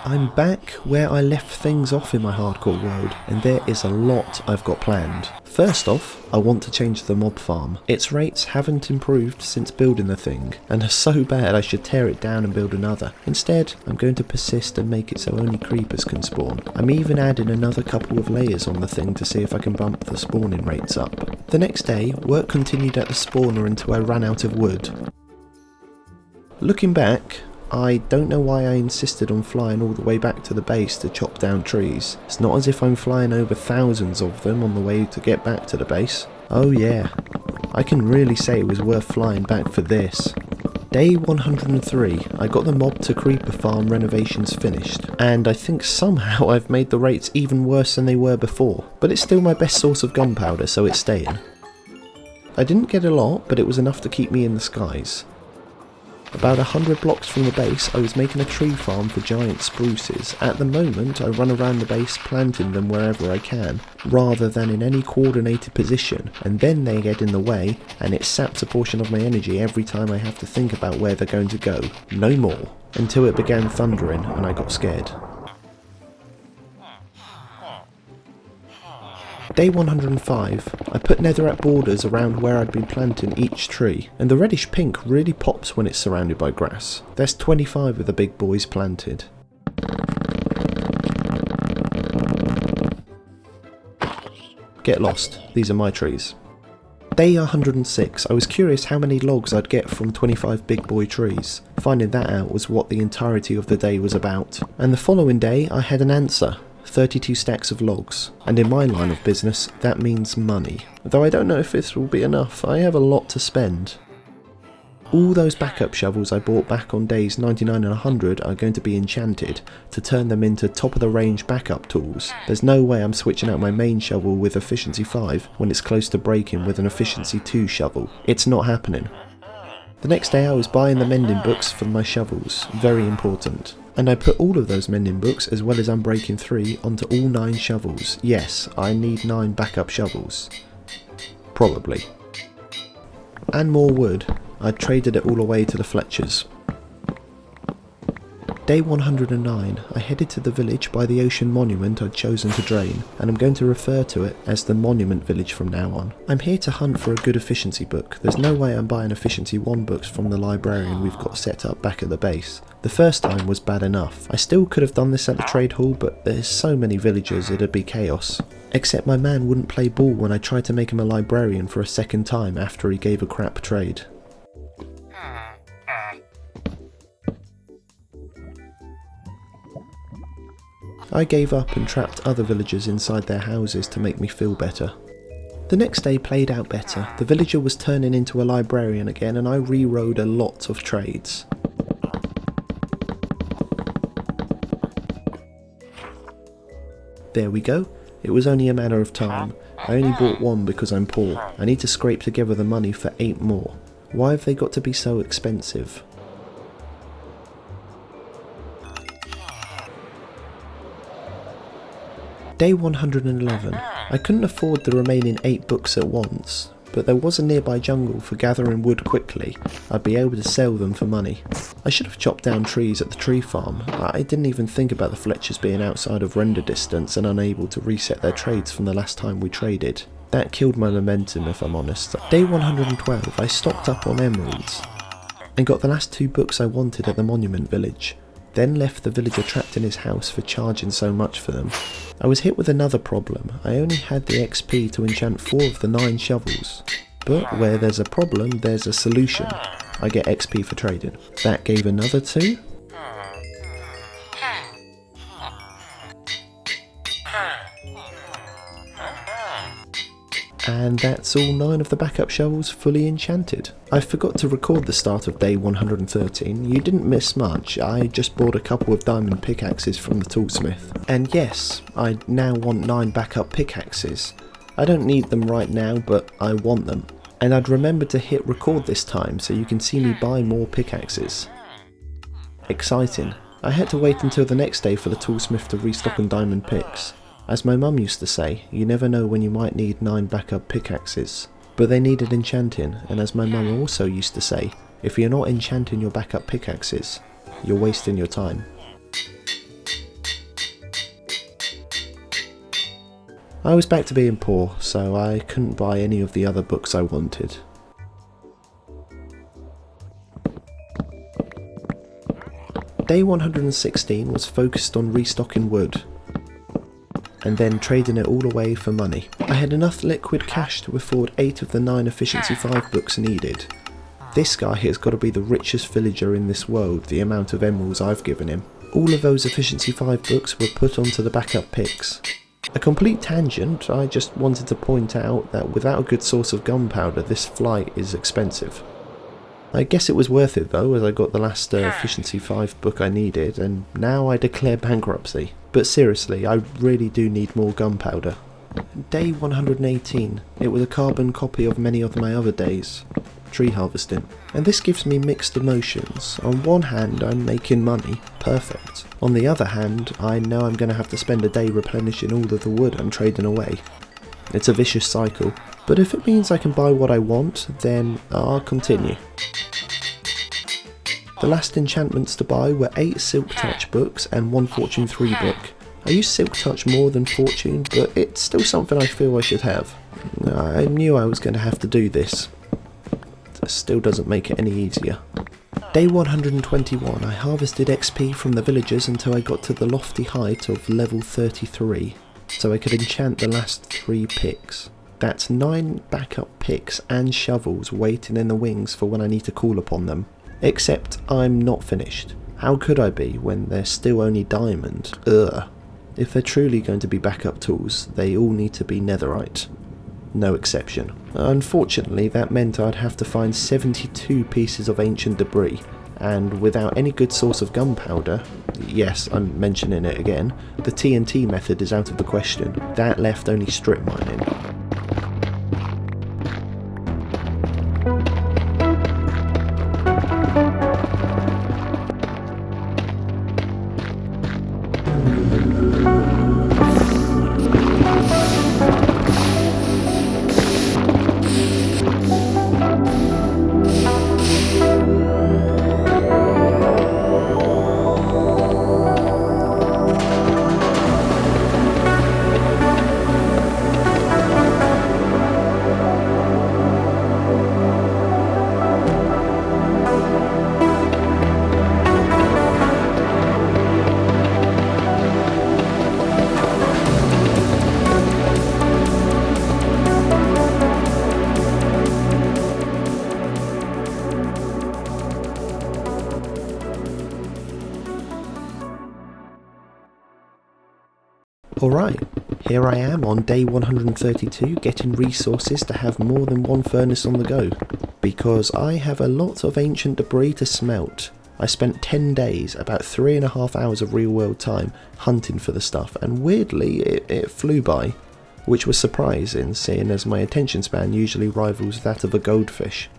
I'm back where I left things off in my hardcore world, and there is a lot I've got planned. First off, I want to change the mob farm. Its rates haven't improved since building the thing, and are so bad I should tear it down and build another. Instead, I'm going to persist and make it so only creepers can spawn. I'm even adding another couple of layers on the thing to see if I can bump the spawning rates up. The next day, work continued at the spawner until I ran out of wood. Looking back, I don't know why I insisted on flying all the way back to the base to chop down trees. It's not as if I'm flying over thousands of them on the way to get back to the base. Oh yeah, I can really say it was worth flying back for this. Day 103, I got the mob to creeper farm renovations finished, and I think somehow I've made the rates even worse than they were before, but it's still my best source of gunpowder, so it's staying. I didn't get a lot, but it was enough to keep me in the skies. About 100 blocks from the base, I was making a tree farm for giant spruces. At the moment, I run around the base planting them wherever I can, rather than in any coordinated position, and then they get in the way, and it saps a portion of my energy every time I have to think about where they're going to go. No more. Until it began thundering, and I got scared. Day 105, I put netherite borders around where I'd been planting each tree, and the reddish pink really pops when it's surrounded by grass. There's 25 of the big boys planted. Get lost, these are my trees. Day 106, I was curious how many logs I'd get from 25 big boy trees. Finding that out was what the entirety of the day was about. And the following day I had an answer. 32 stacks of logs, and in my line of business that means money. Though I don't know if this will be enough, I have a lot to spend. All those backup shovels I bought back on days 99 and 100 are going to be enchanted to turn them into top of the range backup tools. There's no way I'm switching out my main shovel with efficiency 5 when it's close to breaking with an efficiency 2 shovel. It's not happening. The next day I was buying the mending books for my shovels, very important. And I put all of those mending books as well as Unbreaking 3 onto all 9 shovels. Yes, I need 9 backup shovels. Probably. And more wood. I traded it all away to the Fletchers. Day 109, I headed to the village by the ocean monument I'd chosen to drain, and I'm going to refer to it as the Monument Village from now on. I'm here to hunt for a good efficiency book. There's no way I'm buying efficiency 1 books from the librarian we've got set up back at the base. The first time was bad enough. I still could have done this at the trade hall, but there's so many villagers it'd be chaos. Except my man wouldn't play ball when I tried to make him a librarian for a second time after he gave a crap trade. I gave up and trapped other villagers inside their houses to make me feel better. The next day played out better. The villager was turning into a librarian again, and I rewrote a lot of trades. There we go. It was only a matter of time. I only bought 1 because I'm poor. I need to scrape together the money for 8 more. Why have they got to be so expensive? Day 111. I couldn't afford the remaining 8 books at once, but there was a nearby jungle for gathering wood quickly. I'd be able to sell them for money. I should have chopped down trees at the tree farm. I didn't even think about the Fletchers being outside of render distance and unable to reset their trades from the last time we traded. That killed my momentum, if I'm honest. Day 112, I stocked up on emeralds and got the last 2 books I wanted at the Monument Village. Then left the villager trapped in his house for charging so much for them. I was hit with another problem. I only had the XP to enchant 4 of the 9 shovels. But where there's a problem, there's a solution. I get XP for trading. That gave another 2. And that's all 9 of the backup shovels fully enchanted. I forgot to record the start of day 113. You didn't miss much. I just bought a couple of diamond pickaxes from the toolsmith. And yes, I now want 9 backup pickaxes. I don't need them right now, but I want them. And I'd remembered to hit record this time so you can see me buy more pickaxes. Exciting. I had to wait until the next day for the toolsmith to restock on diamond picks. As my mum used to say, you never know when you might need 9 backup pickaxes. But they needed enchanting, and as my mum also used to say, if you're not enchanting your backup pickaxes, you're wasting your time. I was back to being poor, so I couldn't buy any of the other books I wanted. Day 116 was focused on restocking wood, and then trading it all away for money. I had enough liquid cash to afford 8 of the 9 Efficiency 5 books needed. This guy has got to be the richest villager in this world, the amount of emeralds I've given him. All of those Efficiency 5 books were put onto the backup picks. A complete tangent, I just wanted to point out that without a good source of gunpowder, this flight is expensive. I guess it was worth it though, as I got the last Efficiency 5 book I needed, and now I declare bankruptcy. But seriously, I really do need more gunpowder. Day 118, it was a carbon copy of many of my other days. Tree harvesting. And this gives me mixed emotions. On one hand, I'm making money, perfect. On the other hand, I know I'm going to have to spend a day replenishing all of the wood I'm trading away. It's a vicious cycle, but if it means I can buy what I want, then I'll continue. The last enchantments to buy were 8 Silk Touch books and 1 Fortune 3 book. I use Silk Touch more than Fortune, but it's still something I feel I should have. I knew I was going to have to do this. Still doesn't make it any easier. Day 121, I harvested XP from the villagers until I got to the lofty height of level 33, so I could enchant the last 3 picks. That's 9 backup picks and shovels waiting in the wings for when I need to call upon them. Except I'm not finished. How could I be when they're still only diamond? Ugh. If they're truly going to be backup tools, they all need to be netherite. No exception. Unfortunately, that meant I'd have to find 72 pieces of ancient debris, and without any good source of gunpowder, yes, I'm mentioning it again, the TNT method is out of the question. That left only strip mining. Alright, here I am on day 132 getting resources to have more than one furnace on the go, because I have a lot of ancient debris to smelt. I spent 10 days, about 3.5 hours of real world time, hunting for the stuff, and weirdly it flew by, which was surprising seeing as my attention span usually rivals that of a goldfish.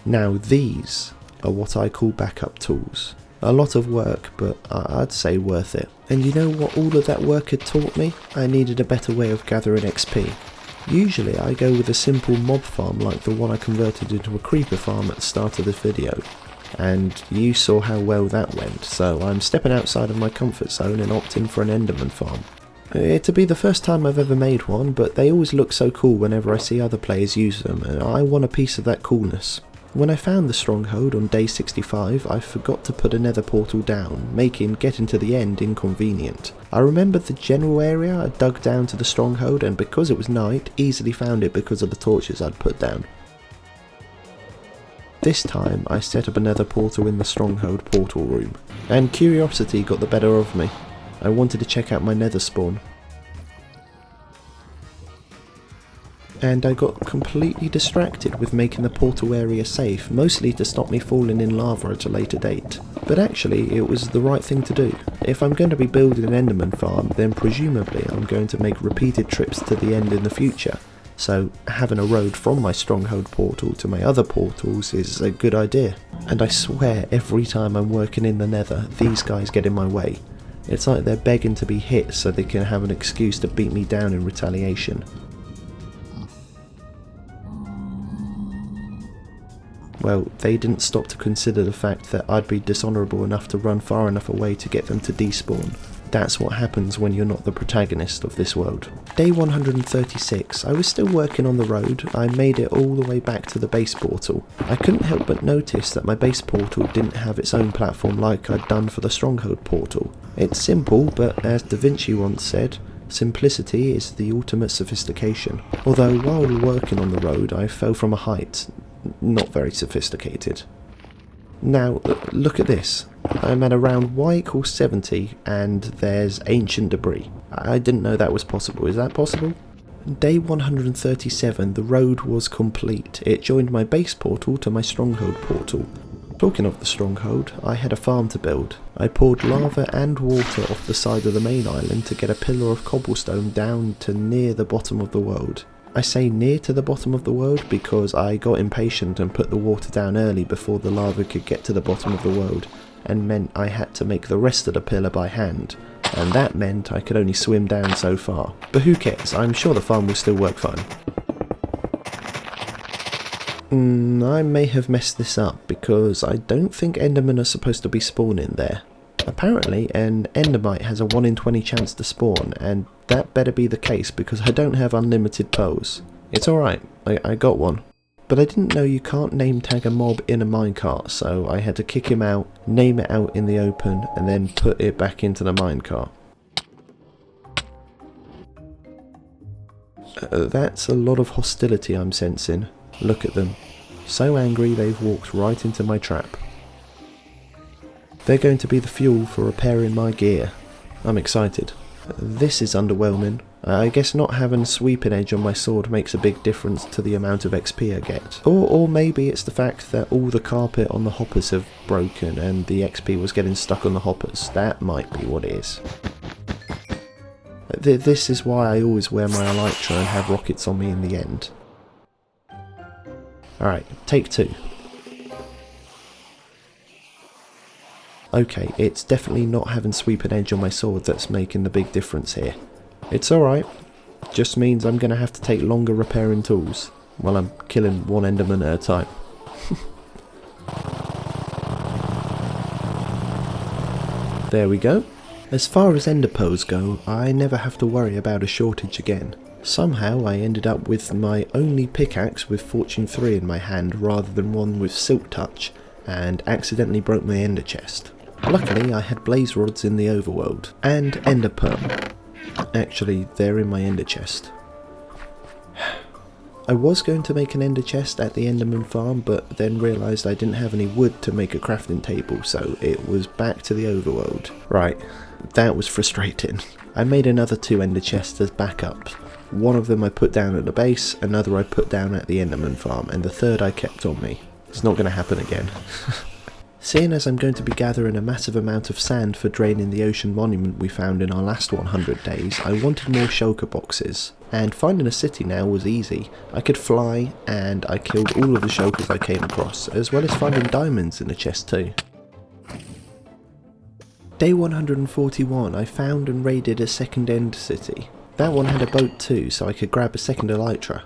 Now these are what I call backup tools. A lot of work, but I'd say worth it. And you know what all of that work had taught me? I needed a better way of gathering XP. Usually I go with a simple mob farm like the one I converted into a creeper farm at the start of this video. And you saw how well that went, so I'm stepping outside of my comfort zone and opting for an Enderman farm. It'd be the first time I've ever made one, but they always look so cool whenever I see other players use them, and I want a piece of that coolness. When I found the stronghold on day 65, I forgot to put a nether portal down, making getting to the end inconvenient. I remembered the general area I dug down to the stronghold, and because it was night, easily found it because of the torches I'd put down. This time I set up a nether portal in the stronghold portal room, and curiosity got the better of me. I wanted to check out my nether spawn. And I got completely distracted with making the portal area safe, mostly to stop me falling in lava at a later date. But actually it was the right thing to do. If I'm going to be building an Enderman farm, then presumably I'm going to make repeated trips to the end in the future, so having a road from my stronghold portal to my other portals is a good idea. And I swear every time I'm working in the nether, these guys get in my way. It's like they're begging to be hit so they can have an excuse to beat me down in retaliation. Well, they didn't stop to consider the fact that I'd be dishonourable enough to run far enough away to get them to despawn. That's what happens when you're not the protagonist of this world. Day 136, I was still working on the road. I made it all the way back to the base portal. I couldn't help but notice that my base portal didn't have its own platform like I'd done for the Stronghold portal. It's simple, but as Da Vinci once said, simplicity is the ultimate sophistication. Although while working on the road I fell from a height, not very sophisticated. Now, look at this. I'm at around y equals 70 and there's ancient debris. I didn't know that was possible. Is that possible? Day 137, the road was complete. It joined my base portal to my Stronghold portal. Talking of the Stronghold, I had a farm to build. I poured lava and water off the side of the main island to get a pillar of cobblestone down to near the bottom of the world. I say near to the bottom of the world because I got impatient and put the water down early before the lava could get to the bottom of the world, and meant I had to make the rest of the pillar by hand, and that meant I could only swim down so far. But who cares, I'm sure the farm will still work fine. I may have messed this up because I don't think Endermen are supposed to be spawning there. Apparently an Endermite has a 1 in 20 chance to spawn, and that better be the case because I don't have unlimited pearls. It's alright, I got one. But I didn't know you can't name tag a mob in a minecart, so I had to kick him out, name it out in the open, and then put it back into the minecart. That's a lot of hostility I'm sensing. Look at them. So angry they've walked right into my trap. They're going to be the fuel for repairing my gear. I'm excited. This is underwhelming. I guess not having sweeping edge on my sword makes a big difference to the amount of XP I get. Or maybe it's the fact that all the carpet on the hoppers have broken and the XP was getting stuck on the hoppers. That might be what it is. This is why I always wear my elytra and have rockets on me in the end. Alright, take 2. Okay, it's definitely not having sweeping edge on my sword that's making the big difference here. It's alright, just means I'm going to have to take longer repairing tools while I'm killing one Enderman at a time. There we go. As far as ender pearls go, I never have to worry about a shortage again. Somehow I ended up with my only pickaxe with Fortune 3 in my hand rather than one with Silk Touch, and accidentally broke my ender chest. Luckily I had blaze rods in the overworld, and ender pearl. Actually, they're in my ender chest. I was going to make an ender chest at the Enderman farm, but then realised I didn't have any wood to make a crafting table, so it was back to the overworld. Right, that was frustrating. I made another 2 ender chests as backups. One of them I put down at the base, another I put down at the Enderman farm, and the third I kept on me. It's not going to happen again. Seeing as I'm going to be gathering a massive amount of sand for draining the ocean monument we found in our last 100 days, I wanted more shulker boxes. And finding a city now was easy. I could fly, and I killed all of the shulkers I came across, as well as finding diamonds in the chest too. Day 141, I found and raided a second end city. That one had a boat too, so I could grab a second elytra.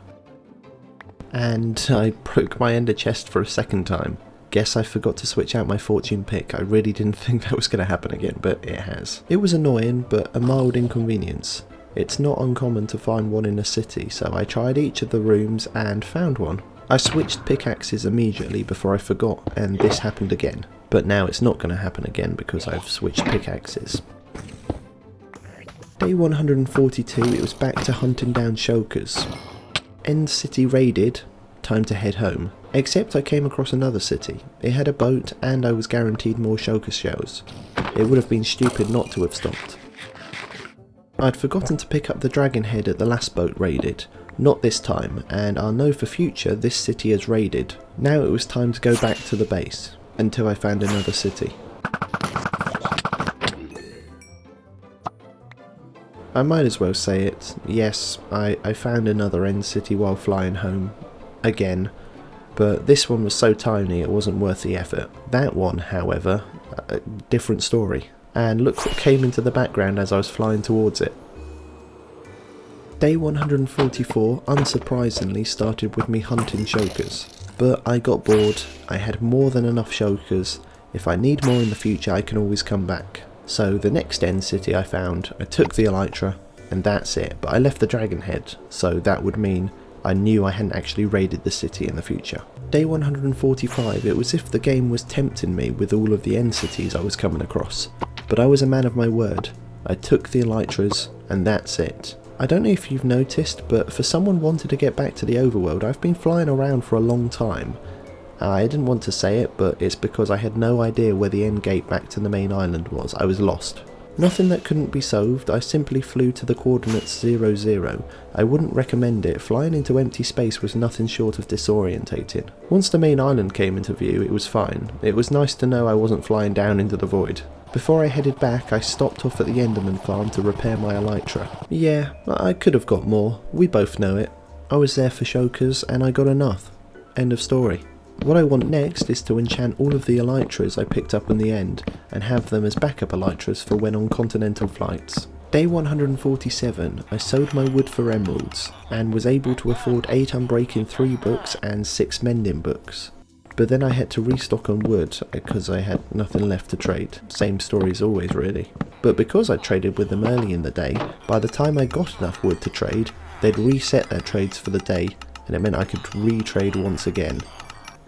And I broke my ender chest for a second time. Guess I forgot to switch out my fortune pick. I really didn't think that was going to happen again, but it has. It was annoying, but a mild inconvenience. It's not uncommon to find one in a city, so I tried each of the rooms and found one. I switched pickaxes immediately before I forgot, and this happened again. But now it's not going to happen again because I've switched pickaxes. Day 142, it was back to hunting down shulkers. End city raided, time to head home. Except I came across another city. It had a boat and I was guaranteed more shulker shells. It would have been stupid not to have stopped. I'd forgotten to pick up the dragon head at the last boat raided. Not this time, and I'll know for future this city is raided. Now it was time to go back to the base, until I found another city. I might as well say it. Yes, I found another end city while flying home. Again. But this one was so tiny it wasn't worth the effort. That one, however, a different story. And look what came into the background as I was flying towards it. Day 144, unsurprisingly, started with me hunting shulkers. but I got bored. I had more than enough shulkers. If I need more in the future, I can always come back. So the next end city I found, I took the elytra, and that's it, but I left the dragon head, so that would mean I knew I hadn't actually raided the city in the future. Day 145, it was as if the game was tempting me with all of the end cities I was coming across, but I was a man of my word. I took the elytras, and that's it. I don't know if you've noticed, but for someone wanting to get back to the overworld, I've been flying around for a long time. I didn't want to say it, but it's because I had no idea where the end gate back to the main island was. I was lost. Nothing that couldn't be solved, I simply flew to the coordinates 00. I wouldn't recommend it, flying into empty space was nothing short of disorientating. Once the main island came into view, it was fine. It was nice to know I wasn't flying down into the void. Before I headed back, I stopped off at the Enderman farm to repair my elytra. Yeah, I could have got more, we both know it. I was there for shulkers and I got enough. End of story. What I want next is to enchant all of the elytras I picked up in the end, and have them as backup elytras for when on continental flights. Day 147, I sold my wood for emeralds, and was able to afford 8 Unbreaking 3 books and 6 Mending books. But then I had to restock on wood, because I had nothing left to trade. Same story as always really. But because I traded with them early in the day, by the time I got enough wood to trade, they'd reset their trades for the day, and it meant I could re-trade once again.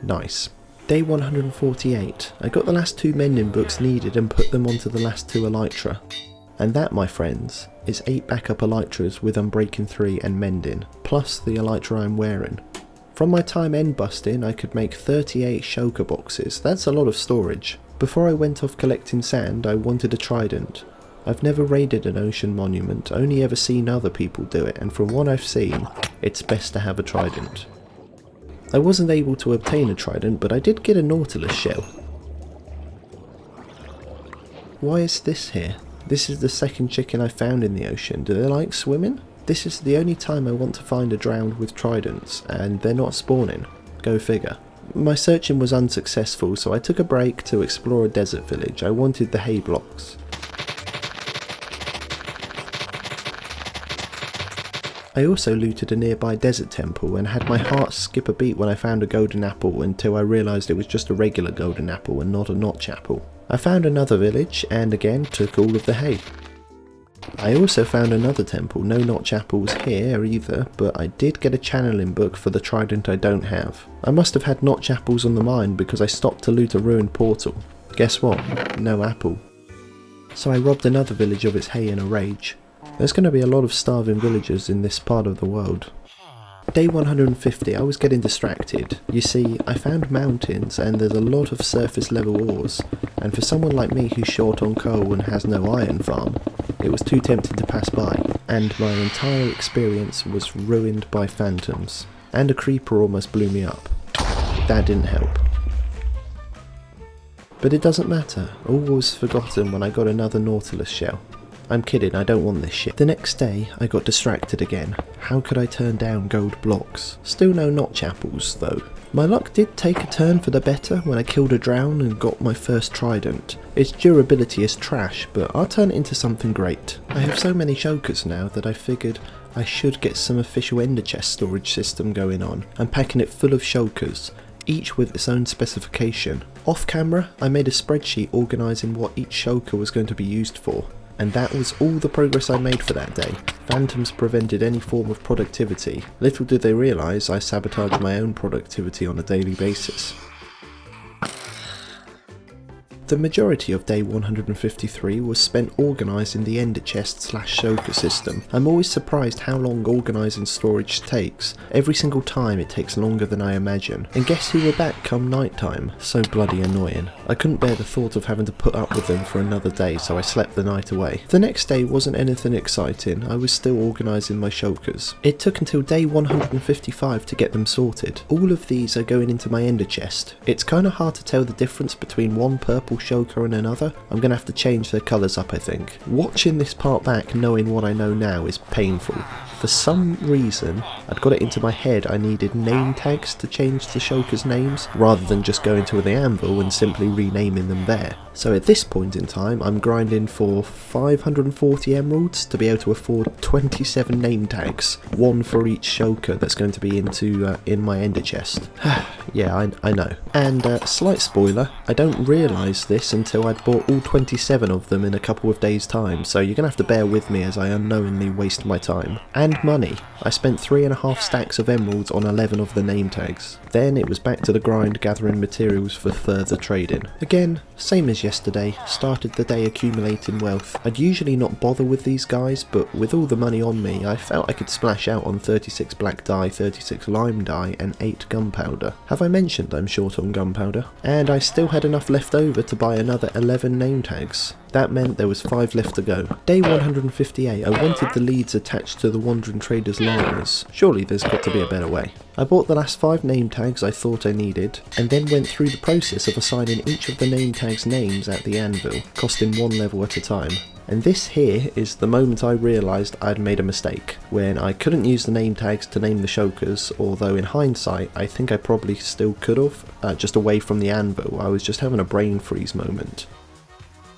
Nice. Day 148, I got the last 2 mending books needed and put them onto the last 2 elytra. And that, my friends, is 8 backup elytras with Unbreaking 3 and Mending, plus the elytra I'm wearing. From my time end busting, I could make 38 shulker boxes. That's a lot of storage. Before I went off collecting sand, I wanted a trident. I've never raided an ocean monument, only ever seen other people do it, and from what I've seen, it's best to have a trident. I wasn't able to obtain a trident, but I did get a nautilus shell. Why is this here? This is the second chicken I found in the ocean. Do they like swimming? This is the only time I want to find a drowned with tridents, and they're not spawning. Go figure. My searching was unsuccessful, so I took a break to explore a desert village. I wanted the hay blocks. I also looted a nearby desert temple and had my heart skip a beat when I found a golden apple until I realised it was just a regular golden apple and not a notch apple. I found another village and again took all of the hay. I also found another temple, no notch apples here either, but I did get a channeling book for the trident I don't have. I must have had notch apples on the mind because I stopped to loot a ruined portal. Guess what? No apple. So I robbed another village of its hay in a rage. There's going to be a lot of starving villagers in this part of the world. Day 150, I was getting distracted. You see, I found mountains and there's a lot of surface level ores, and for someone like me who's short on coal and has no iron farm, it was too tempting to pass by, and my entire experience was ruined by phantoms, and a creeper almost blew me up. That didn't help. But it doesn't matter, all was forgotten when I got another nautilus shell. I'm kidding, I don't want this shit. The next day, I got distracted again. How could I turn down gold blocks? Still no notch apples, though. My luck did take a turn for the better when I killed a drown and got my first trident. Its durability is trash, but I'll turn it into something great. I have so many shulkers now that I figured I should get some official ender chest storage system going on. I'm packing it full of shulkers, each with its own specification. Off camera, I made a spreadsheet organising what each shulker was going to be used for. And that was all the progress I made for that day. Phantoms prevented any form of productivity. Little did they realise I sabotaged my own productivity on a daily basis. The majority of day 153 was spent organising the ender chest / shulker system. I'm always surprised how long organising storage takes. Every single time it takes longer than I imagine. And guess who were back come night time? So bloody annoying. I couldn't bear the thought of having to put up with them for another day, so I slept the night away. The next day wasn't anything exciting. I was still organising my shulkers. It took until day 155 to get them sorted. All of these are going into my ender chest. It's kinda hard to tell the difference between one purple shulker and another, I'm going to have to change their colours up I think. Watching this part back knowing what I know now is painful. For some reason, I'd got it into my head I needed name tags to change the shulkers' names, rather than just going to the anvil and simply renaming them there. So at this point in time, I'm grinding for 540 emeralds to be able to afford 27 name tags, one for each shulker that's going to be in my ender chest. Yeah, I know. And slight spoiler, I don't realise this until I'd bought all 27 of them in a couple of days' time, so you're going to have to bear with me as I unknowingly waste my time. And money. I spent 3.5 stacks of emeralds on 11 of the name tags. Then it was back to the grind gathering materials for further trading. Again, same as yesterday, started the day accumulating wealth. I'd usually not bother with these guys, but with all the money on me, I felt I could splash out on 36 black dye, 36 lime dye, and 8 gunpowder. Have I mentioned I'm short on gunpowder? And I still had enough left over to buy another 11 name tags. That meant there was 5 left to go. Day 158, I wanted the leads attached to the Wandering Trader's llamas. Surely there's got to be a better way. I bought the last 5 name tags I thought I needed, and then went through the process of assigning each of the name tags names at the anvil, costing 1 level at a time. And this here is the moment I realised I'd made a mistake, when I couldn't use the name tags to name the shulkers, although in hindsight I think I probably still could have, just away from the anvil. I was just having a brain freeze moment.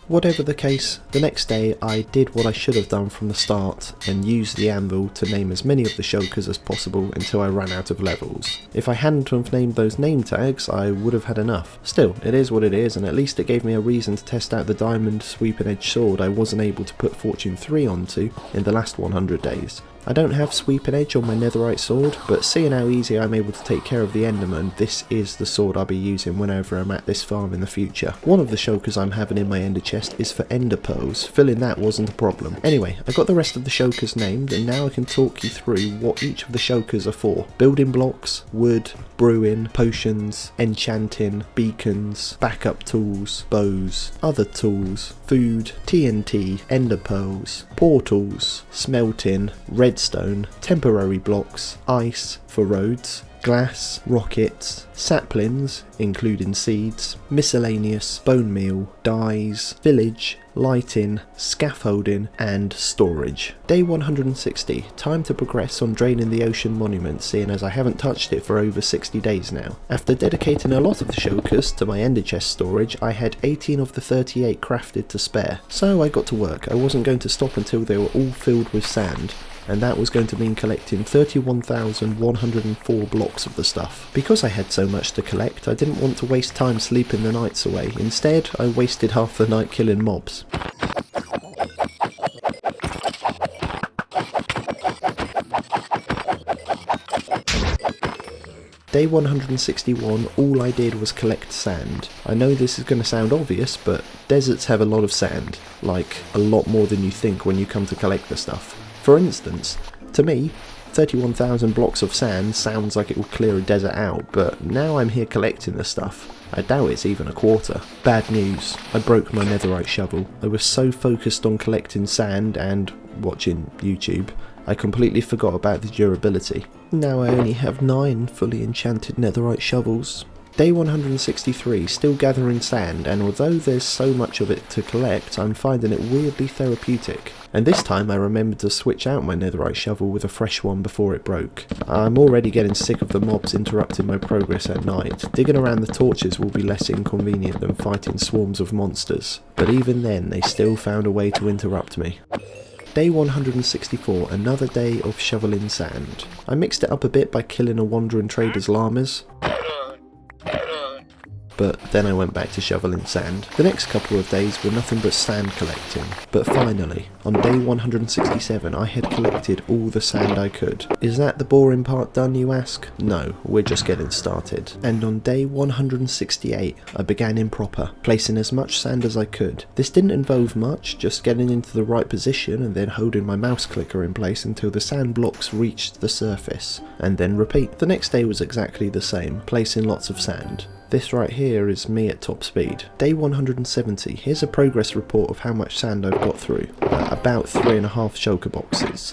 Whatever the case, the next day I did what I should have done from the start and used the anvil to name as many of the shulkers as possible until I ran out of levels. If I hadn't have named those name tags, I would have had enough. Still, it is what it is, and at least it gave me a reason to test out the diamond sweeping edge sword I wasn't able to put Fortune 3 onto in the last 100 days. I don't have sweeping edge on my netherite sword, but seeing how easy I'm able to take care of the enderman, this is the sword I'll be using whenever I'm at this farm in the future. One of the shulkers I'm having in my ender chest is for ender pearls. Filling that wasn't a problem. Anyway, I got the rest of the shulkers named, and now I can talk you through what each of the shulkers are for. Building blocks, wood, brewing, potions, enchanting, beacons, backup tools, bows, other tools, food, TNT, ender pearls, portals, smelting, redstone, temporary blocks, ice for roads, glass, rockets, saplings, including seeds, miscellaneous, bone meal, dyes, village, lighting, scaffolding, and storage. Day 160, time to progress on draining the ocean monument, seeing as I haven't touched it for over 60 days now. After dedicating a lot of the shulkers to my ender chest storage, I had 18 of the 38 crafted to spare, so I got to work. I wasn't going to stop until they were all filled with sand, and that was going to mean collecting 31,104 blocks of the stuff. Because I had so much to collect, I didn't want to waste time sleeping the nights away. Instead, I wasted half the night killing mobs. Day 161, all I did was collect sand. I know this is going to sound obvious, but deserts have a lot of sand, like a lot more than you think when you come to collect the stuff. For instance, to me, 31,000 blocks of sand sounds like it will clear a desert out, but now I'm here collecting the stuff. I doubt it's even a quarter. Bad news, I broke my netherite shovel. I was so focused on collecting sand and watching YouTube, I completely forgot about the durability. Now I only have 9 fully enchanted netherite shovels. Day 163, still gathering sand, and although there's so much of it to collect, I'm finding it weirdly therapeutic. And this time I remembered to switch out my netherite shovel with a fresh one before it broke. I'm already getting sick of the mobs interrupting my progress at night. Digging around the torches will be less inconvenient than fighting swarms of monsters, but even then they still found a way to interrupt me. Day 164, another day of shoveling sand. I mixed it up a bit by killing a Wandering Trader's llamas, but then I went back to shoveling sand. The next couple of days were nothing but sand collecting, but finally, on day 167 I had collected all the sand I could. Is that the boring part done, you ask? No, we're just getting started. And on day 168 I began in proper, placing as much sand as I could. This didn't involve much, just getting into the right position and then holding my mouse clicker in place until the sand blocks reached the surface, and then repeat. The next day was exactly the same, placing lots of sand. This right here is me at top speed. Day 170, here's a progress report of how much sand I've got through. About 3.5 shulker boxes.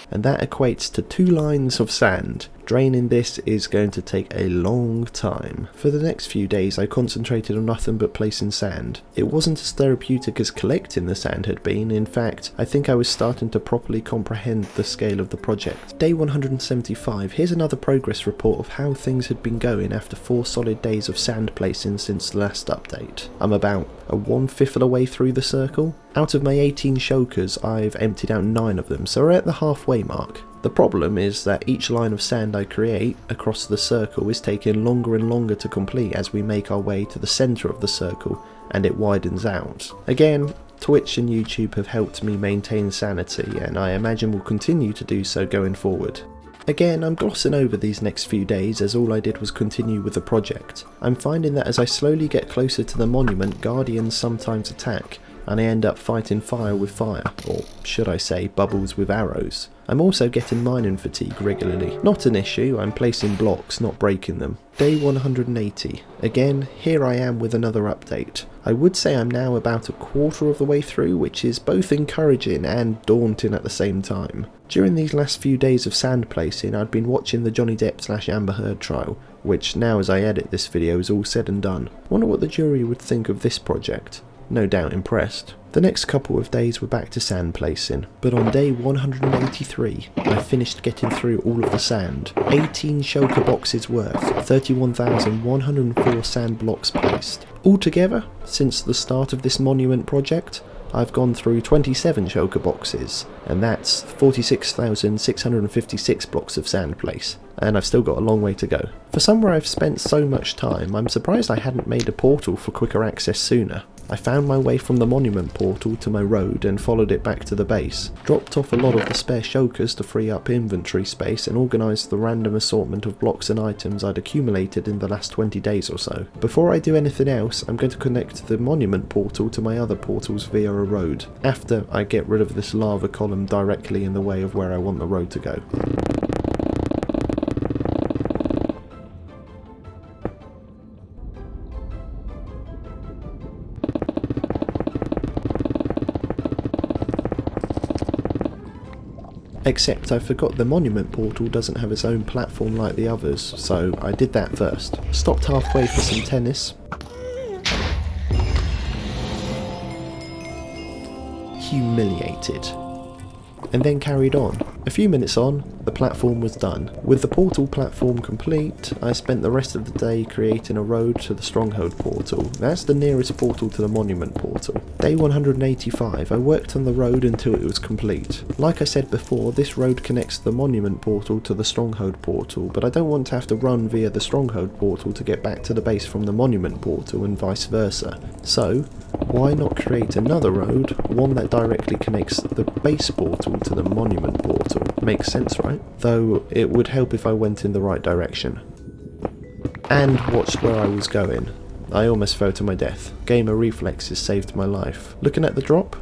And that equates to 2 lines of sand. Draining this is going to take a long time. For the next few days I concentrated on nothing but placing sand. It wasn't as therapeutic as collecting the sand had been. In fact, I think I was starting to properly comprehend the scale of the project. Day 175, here's another progress report of how things had been going after 4 solid days of sand placing since the last update. I'm about a 1/5 of the way through the circle. Out of my 18 shulkers, I've emptied out 9 of them, so we're at the halfway mark. The problem is that each line of sand I create across the circle is taking longer and longer to complete as we make our way to the centre of the circle and it widens out. Again, Twitch and YouTube have helped me maintain sanity, and I imagine will continue to do so going forward. Again, I'm glossing over these next few days as all I did was continue with the project. I'm finding that as I slowly get closer to the monument, guardians sometimes attack, and I end up fighting fire with fire, or should I say bubbles with arrows. I'm also getting mining fatigue regularly. Not an issue, I'm placing blocks, not breaking them. Day 180. Again, here I am with another update. I would say I'm now about a quarter of the way through, which is both encouraging and daunting at the same time. During these last few days of sand placing, I'd been watching the Johnny Depp / Amber Heard trial, which now as I edit this video is all said and done. Wonder what the jury would think of this project. No doubt impressed. The next couple of days were back to sand placing, but on day 183 I finished getting through all of the sand. 18 shulker boxes worth, 31,104 sand blocks placed. Altogether, since the start of this monument project, I've gone through 27 shulker boxes, and that's 46,656 blocks of sand place, and I've still got a long way to go. For somewhere I've spent so much time, I'm surprised I hadn't made a portal for quicker access sooner. I found my way from the monument portal to my road and followed it back to the base, dropped off a lot of the spare shulkers to free up inventory space and organised the random assortment of blocks and items I'd accumulated in the last 20 days or so. Before I do anything else, I'm going to connect the monument portal to my other portals via a road, after I get rid of this lava column directly in the way of where I want the road to go. Except I forgot the monument portal doesn't have its own platform like the others, so I did that first. Stopped halfway for some tennis. Humiliated. And then carried on. A few minutes on, the platform was done. With the portal platform complete, I spent the rest of the day creating a road to the Stronghold portal. That's the nearest portal to the monument portal. Day 185, I worked on the road until it was complete. Like I said before, this road connects the monument portal to the Stronghold portal, but I don't want to have to run via the Stronghold portal to get back to the base from the monument portal and vice versa. So, why not create another road, one that directly connects the base portal to the monument portal? Makes sense, right? Though it would help if I went in the right direction. And watched where I was going. I almost fell to my death. Gamer reflexes saved my life. Looking at the drop,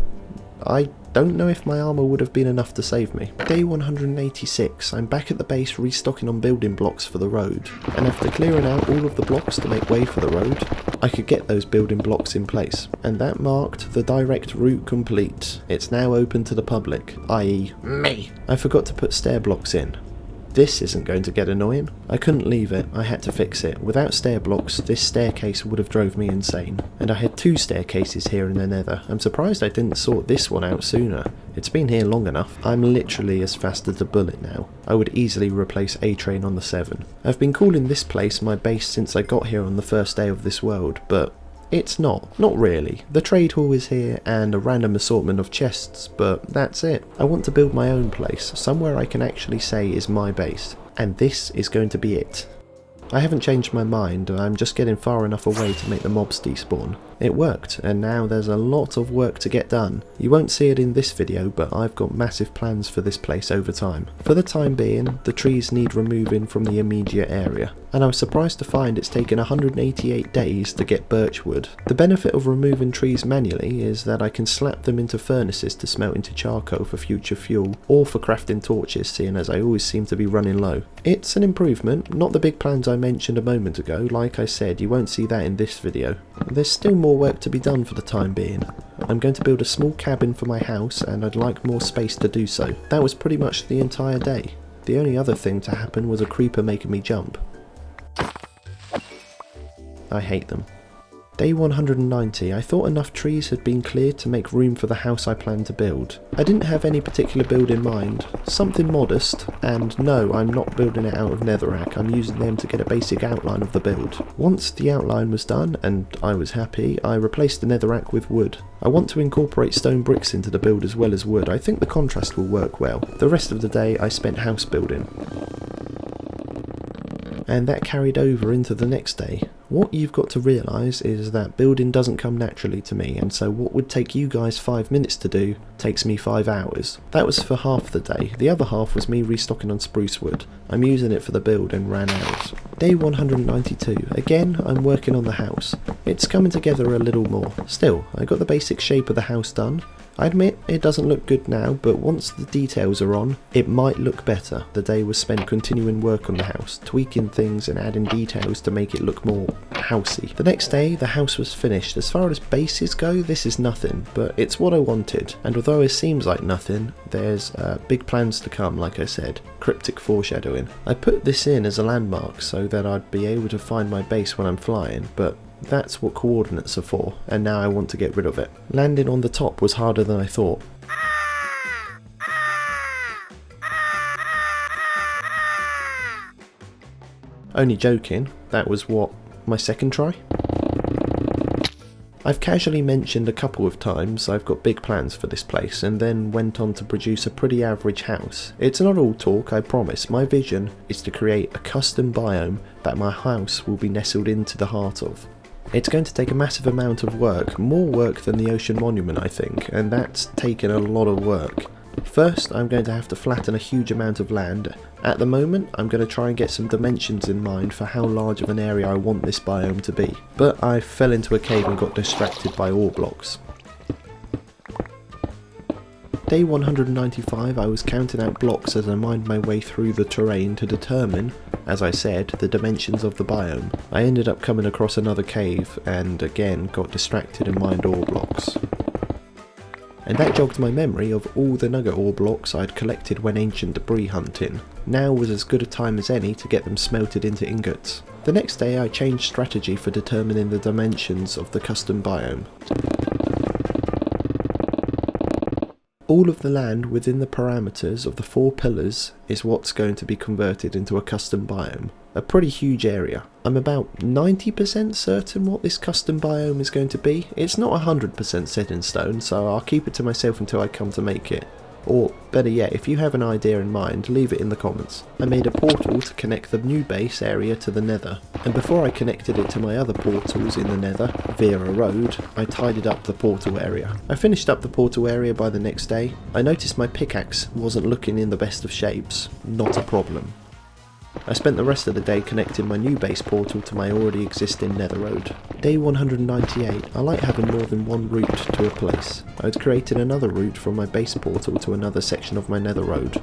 I don't know if my armour would have been enough to save me. Day 186, I'm back at the base restocking on building blocks for the road, and after clearing out all of the blocks to make way for the road, I could get those building blocks in place, and that marked the direct route complete. It's now open to the public, i.e. me. I forgot to put stair blocks in. This isn't going to get annoying. I couldn't leave it, I had to fix it. Without stair blocks, this staircase would have drove me insane. And I had 2 staircases here in the nether. I'm surprised I didn't sort this one out sooner. It's been here long enough. I'm literally as fast as a bullet now. I would easily replace A-Train on the 7. I've been calling this place my base since I got here on the first day of this world, but it's not really. The trade hall is here and a random assortment of chests, but that's it. I want to build my own place, somewhere I can actually say is my base, and this is going to be it. I haven't changed my mind, I'm just getting far enough away to make the mobs despawn. It worked, and now there's a lot of work to get done. You won't see it in this video, but I've got massive plans for this place over time. For the time being, the trees need removing from the immediate area, and I was surprised to find it's taken 188 days to get birch wood. The benefit of removing trees manually is that I can slap them into furnaces to smelt into charcoal for future fuel, or for crafting torches, seeing as I always seem to be running low. It's an improvement, not the big plans I mentioned a moment ago. Like I said, you won't see that in this video. There's still more work to be done for the time being. I'm going to build a small cabin for my house, and I'd like more space to do so. That was pretty much the entire day. The only other thing to happen was a creeper making me jump. I hate them. Day 190, I thought enough trees had been cleared to make room for the house I planned to build. I didn't have any particular build in mind, something modest, and no, I'm not building it out of netherrack, I'm using them to get a basic outline of the build. Once the outline was done, and I was happy, I replaced the netherrack with wood. I want to incorporate stone bricks into the build as well as wood. I think the contrast will work well. The rest of the day I spent house building. And that carried over into the next day. What you've got to realise is that building doesn't come naturally to me, and so what would take you guys 5 minutes to do takes me 5 hours. That was for half the day. The other half was me restocking on spruce wood. I'm using it for the build and ran out. Day 192. Again, I'm working on the house. It's coming together a little more. Still, I got the basic shape of the house done. I admit it doesn't look good now, but once the details are on, it might look better. The day was spent continuing work on the house, tweaking things and adding details to make it look more housey. The next day, the house was finished. As far as bases go, this is nothing, but it's what I wanted. And although it seems like nothing, there's big plans to come, like I said. Cryptic foreshadowing. I put this in as a landmark so that I'd be able to find my base when I'm flying, but that's what coordinates are for, and now I want to get rid of it. Landing on the top was harder than I thought. Only joking, that was what, my second try? I've casually mentioned a couple of times I've got big plans for this place, and then went on to produce a pretty average house. It's not all talk, I promise. My vision is to create a custom biome that my house will be nestled into the heart of. It's going to take a massive amount of work, more work than the Ocean Monument I think, and that's taken a lot of work. First, I'm going to have to flatten a huge amount of land. At the moment, I'm going to try and get some dimensions in mind for how large of an area I want this biome to be. But I fell into a cave and got distracted by ore blocks. Day 195, I was counting out blocks as I mined my way through the terrain to determine, as I said, the dimensions of the biome. I ended up coming across another cave and again got distracted and mined ore blocks. And that jogged my memory of all the nugget ore blocks I'd collected when ancient debris hunting. Now was as good a time as any to get them smelted into ingots. The next day I changed strategy for determining the dimensions of the custom biome. All of the land within the parameters of the 4 pillars is what's going to be converted into a custom biome. A pretty huge area. I'm about 90% certain what this custom biome is going to be. It's not 100% set in stone, so I'll keep it to myself until I come to make it. Or, better yet, if you have an idea in mind, leave it in the comments. I made a portal to connect the new base area to the nether, and before I connected it to my other portals in the nether, via a road, I tidied up the portal area. I finished up the portal area by the next day. I noticed my pickaxe wasn't looking in the best of shapes. Not a problem. I spent the rest of the day connecting my new base portal to my already existing nether road. Day 198, I like having more than one route to a place. I had created another route from my base portal to another section of my nether road.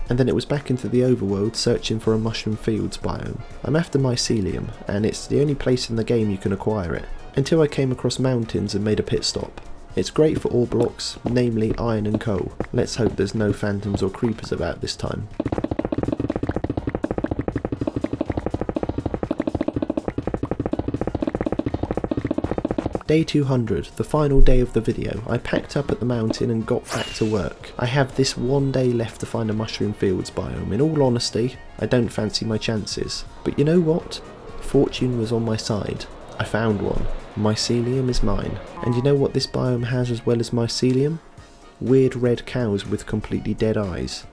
And then it was back into the overworld searching for a mushroom fields biome. I'm after mycelium, and it's the only place in the game you can acquire it. Until I came across mountains and made a pit stop. It's great for ore blocks, namely iron and coal. Let's hope there's no phantoms or creepers about this time. Day 200, the final day of the video. I packed up at the mountain and got back to work. I have this one day left to find a mushroom fields biome. In all honesty, I don't fancy my chances. But you know what? Fortune was on my side. I found one. Mycelium is mine. And you know what this biome has as well as mycelium? Weird red cows with completely dead eyes.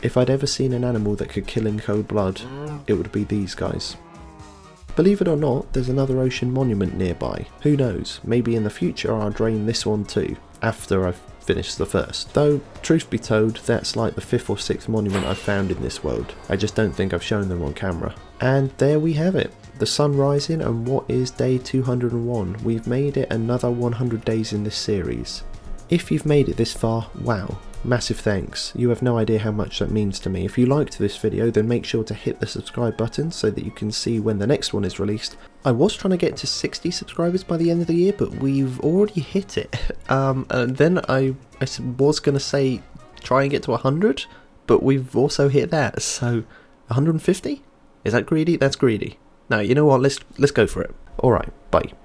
If I'd ever seen an animal that could kill in cold blood, it would be these guys. Believe it or not, there's another ocean monument nearby. Who knows, maybe in the future I'll drain this one too, after I've finished the first. Though, truth be told, that's like the 5th or 6th monument I've found in this world. I just don't think I've shown them on camera. And there we have it. The sun rising and what is day 201. We've made it another 100 days in this series. If you've made it this far, wow. Massive thanks, you have no idea how much that means to me. If you liked this video then make sure to hit the subscribe button so that you can see when the next one is released. I was trying to get to 60 subscribers by the end of the year but we've already hit it. And then I was going to say try and get to 100 but we've also hit that, so 150? Is that greedy? That's greedy. No, you know what, let's go for it. Alright, bye.